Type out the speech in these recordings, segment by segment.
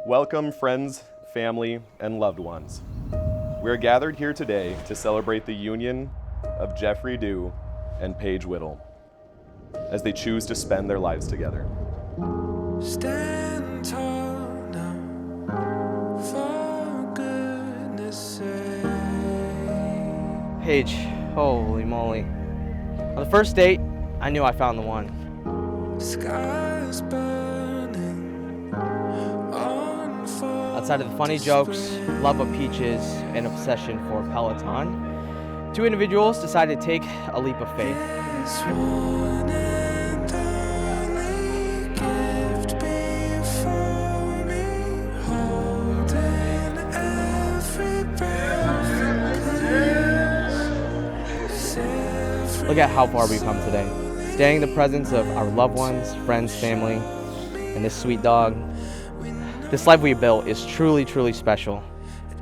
Welcome, friends, family, and loved ones. We're gathered here today to celebrate the union of Jeffrey Dew and Paige Whittle as they choose to spend their lives together. Stand tall now, for goodness sake. Paige, holy moly. On the first date, I knew I found the one. Skies burning, Outside of the funny jokes, love of peaches, and obsession for Peloton, two individuals decided to take a leap of faith. Look at how far we've come today. Standing in the presence of our loved ones, friends, family, and this sweet dog. This life we built is truly, truly special.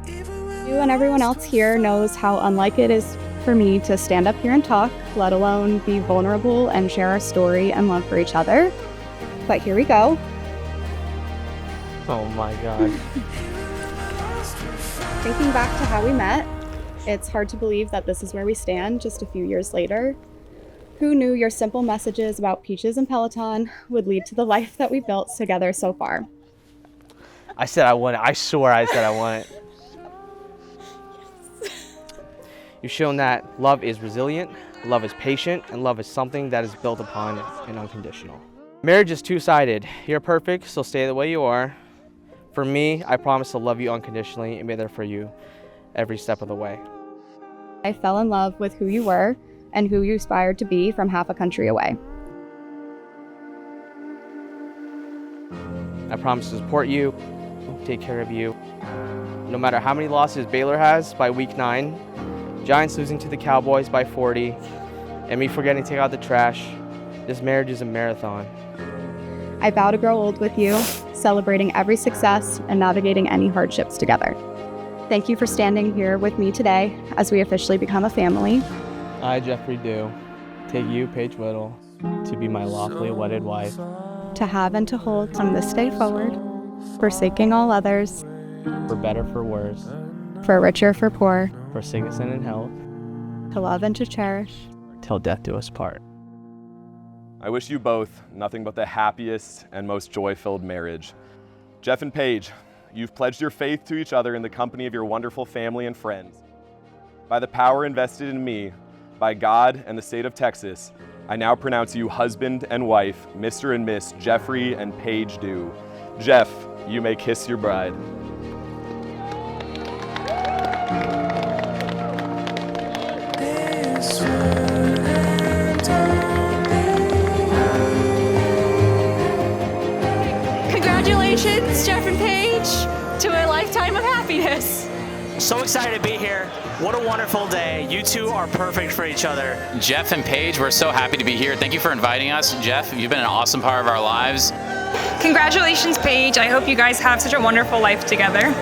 You and everyone else here knows how unlike it is for me to stand up here and talk, let alone be vulnerable and share our story and love for each other. But here we go. Oh my God. Thinking back to how we met, it's hard to believe that this is where we stand just a few years later. Who knew your simple messages about peaches and Peloton would lead to the life that we built together so far? I said I want it. I swear I said I want it. You've shown that love is resilient, love is patient, and love is something that is built upon and unconditional. Marriage is two-sided. You're perfect, so stay the way you are. For me, I promise to love you unconditionally and be there for you every step of the way. I fell in love with who you were and who you aspired to be from half a country away. I promise to support you, take care of you. No matter how many losses Baylor has by week 9, Giants losing to the Cowboys by 40, and me forgetting to take out the trash, this marriage is a marathon. I vow to grow old with you, celebrating every success and navigating any hardships together. Thank you for standing here with me today as we officially become a family. I, Jeffrey Dew, take you, Paige Whittle, to be my lawfully wedded wife. To have and to hold from this day forward, forsaking all others, For better, for worse, for richer, for poor, for sickness and in health, to love and to cherish. till death do us part. I wish you both nothing but the happiest and most joy-filled marriage. Jeff and Paige, you've pledged your faith to each other in the company of your wonderful family and friends. By the power invested in me, by God and the state of Texas, I now pronounce you husband and wife, Mr. and Miss Jeffrey and Paige Dew. Jeff, you may kiss your bride. Congratulations, Jeff and Paige, to a lifetime of happiness. So excited to be here. What a wonderful day. You two are perfect for each other. Jeff and Paige, we're so happy to be here. Thank you for inviting us. Jeff, you've been an awesome part of our lives. Congratulations, Paige. I hope you guys have such a wonderful life together.